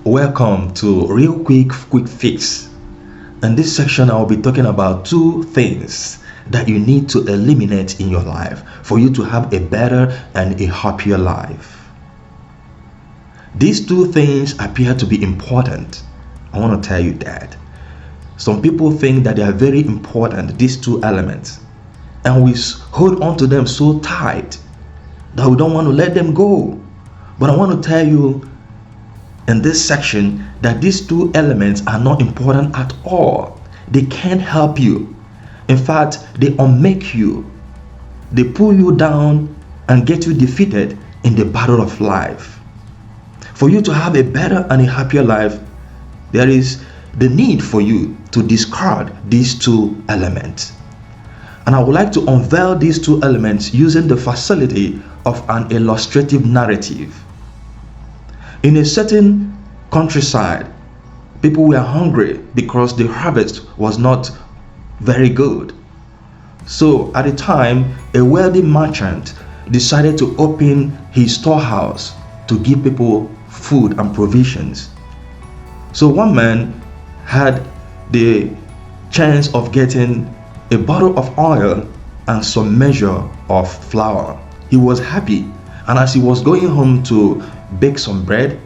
Welcome to Real Quick Fix. In this section, I'll be talking about two things that you need to eliminate in your life for you to have a better and a happier life. These two things appear to be important. I want to tell you that. Some people think that they are very important, these two elements, and we hold on to them so tight that we don't want to let them go. But I want to tell you in this section that these two elements are not important at all. They can't help you. In fact, they unmake you. They pull you down and get you defeated in the battle of life. For you to have a better and a happier life, there is the need for you to discard these two elements. And I would like to unveil these two elements using the facility of an illustrative narrative. In a certain countryside, people were hungry because the harvest was not very good. So at the time, a wealthy merchant decided to open his storehouse to give people food and provisions. So one man had the chance of getting a bottle of oil and some measure of flour. He was happy, and as he was going home to bake some bread,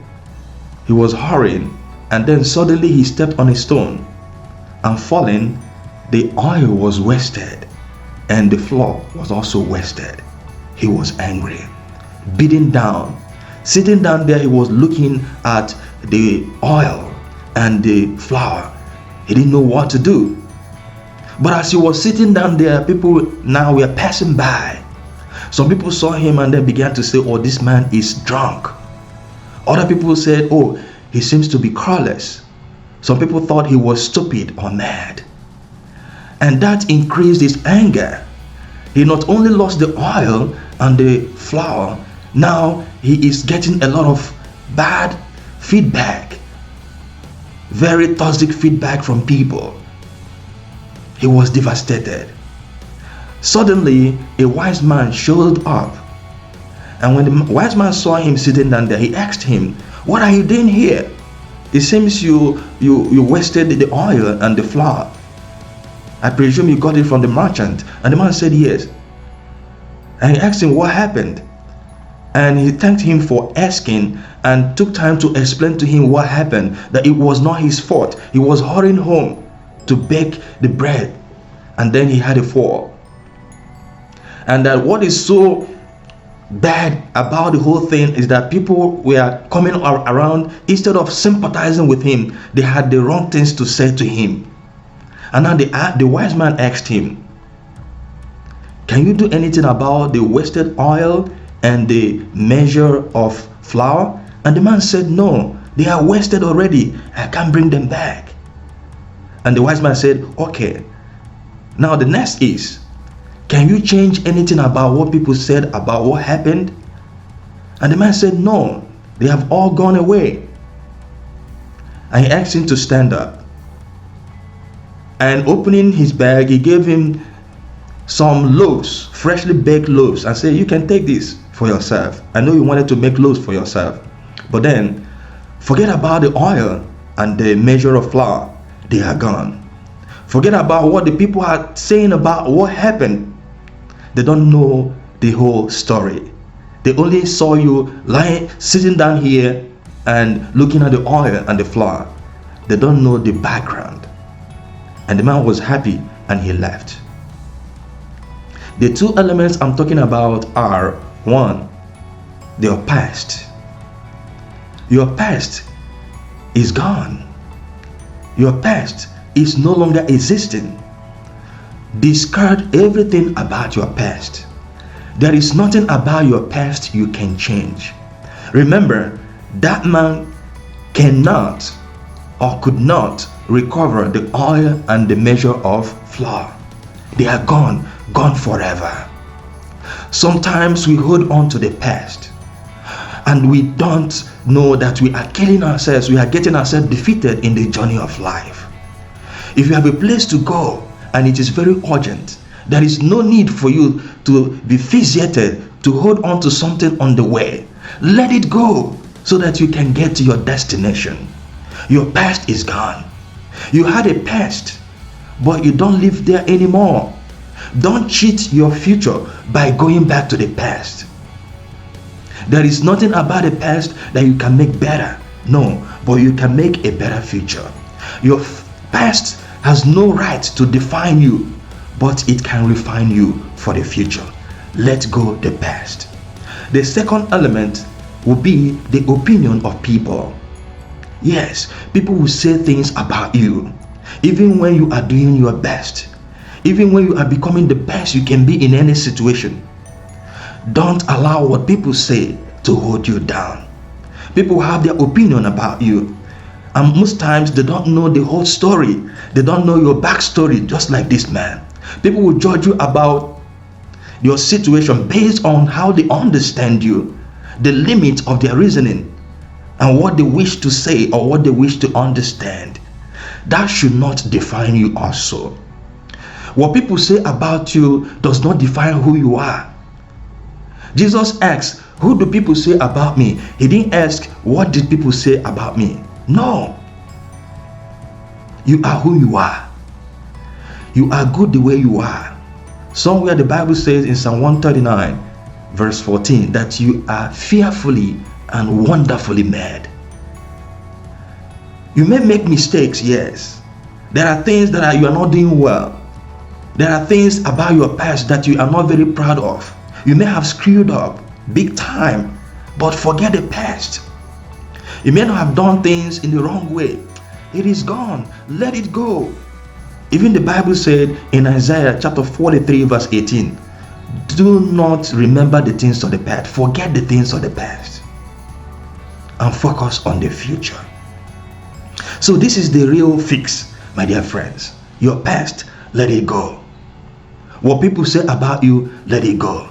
he was hurrying, and then suddenly he stepped on a stone, and falling, the oil was wasted and the flour was also wasted. He was angry, beaten down. Sitting down there, he was looking at the oil and the flour. He didn't know what to do. But as he was sitting down there, people now were passing by. Some people saw him and then began to say, "Oh, this man is drunk." Other people said, "Oh, he seems to be careless." Some people thought he was stupid or mad. And that increased his anger. He not only lost the oil and the flour, now he is getting a lot of bad feedback, very toxic feedback from people. He was devastated. Suddenly, a wise man showed up. And when the wise man saw him sitting down there, he asked him, "What are you doing here? It seems you wasted the oil and the flour. I presume you got it from the merchant." And the man said yes. And he asked him what happened. And he thanked him for asking and took time to explain to him what happened, that it was not his fault. He was hurrying home to bake the bread, and then he had a fall. And that what is so bad about the whole thing is that people were coming around, instead of sympathizing with him, they had the wrong things to say to him. And now the wise man asked him, "Can you do anything about the wasted oil and the measure of flour?" And the man said, "No, they are wasted already. I can't bring them back." And the wise man said, "Okay, now the next is, can you change anything about what people said about what happened?" And the man said, "No, they have all gone away." And he asked him to stand up. And opening his bag, he gave him some loaves, freshly baked loaves, and said, "You can take this for yourself. I know you wanted to make loaves for yourself, but then forget about the oil and the measure of flour. They are gone. Forget about what the people are saying about what happened. They don't know the whole story. They only saw you sitting down here and looking at the oil and the flour. They don't know the background." And the man was happy and he left. The two elements I'm talking about are: one, your past. Your past is gone. Your past is no longer existing. Discard everything about your past. There is nothing about your past you can change. Remember, that man cannot or could not recover the oil and the measure of flour. They are gone forever. Sometimes we hold on to the past and we don't know that we are killing ourselves. We are getting ourselves defeated in the journey of life. If you have a place to go and it is very urgent, there is no need for you to be fixated, to hold on to something on the way. Let it go. so that you can get to your destination. Your past is gone. You had a past, but you don't live there anymore. Don't cheat your future by going back to the past. There is nothing about the past that you can make better. No, but you can make a better future. Your past has no right to define you, but it can refine you for the future. Let go the past. The second element will be the opinion of people. Yes, people will say things about you, even when you are doing your best, even when you are becoming the best you can be in any situation. Don't allow what people say to hold you down. People have their opinion about you, and most times they don't know the whole story. They don't know your backstory, just like this man. People will judge you about your situation based on how they understand you, the limit of their reasoning, and what they wish to say or what they wish to understand. That should not define you also. What people say about you does not define who you are. Jesus asked, who do people say about me? He didn't ask, what did people say about me? No. You are who you are. You are good the way you are. Somewhere the Bible says in Psalm 139 verse 14 that you are fearfully and wonderfully made. You may make mistakes, yes. There are things that you are not doing well. There are things about your past that you are not very proud of. You may have screwed up big time, but forget the past. You may not have done things in the wrong way. It is gone. Let it go. Even the Bible said in Isaiah chapter 43 verse 18, do not remember the things of the past. Forget the things of the past and focus on the future. So this is the real fix, my dear friends. Your past, let it go. What people say about you, let it go.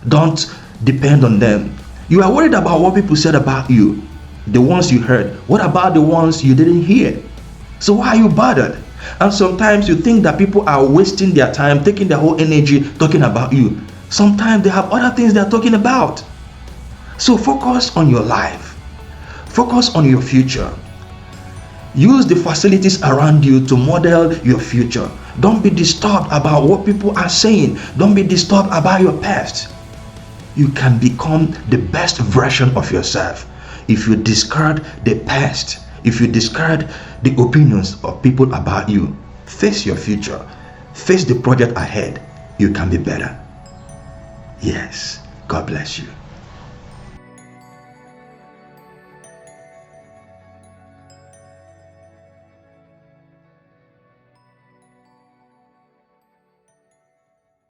Don't depend on them. You are worried about what people said about you, the ones you heard. What about the ones you didn't hear? So why are you bothered? And sometimes you think that people are wasting their time, taking their whole energy talking about you. Sometimes they have other things they're talking about. So focus on your life. Focus on your future. Use the facilities around you to model your future. Don't be disturbed about what people are saying. Don't be disturbed about your past. You can become the best version of yourself if you discard the past, if you discard the opinions of people about you. Face your future. Face the project ahead. You can be better. Yes. God bless you.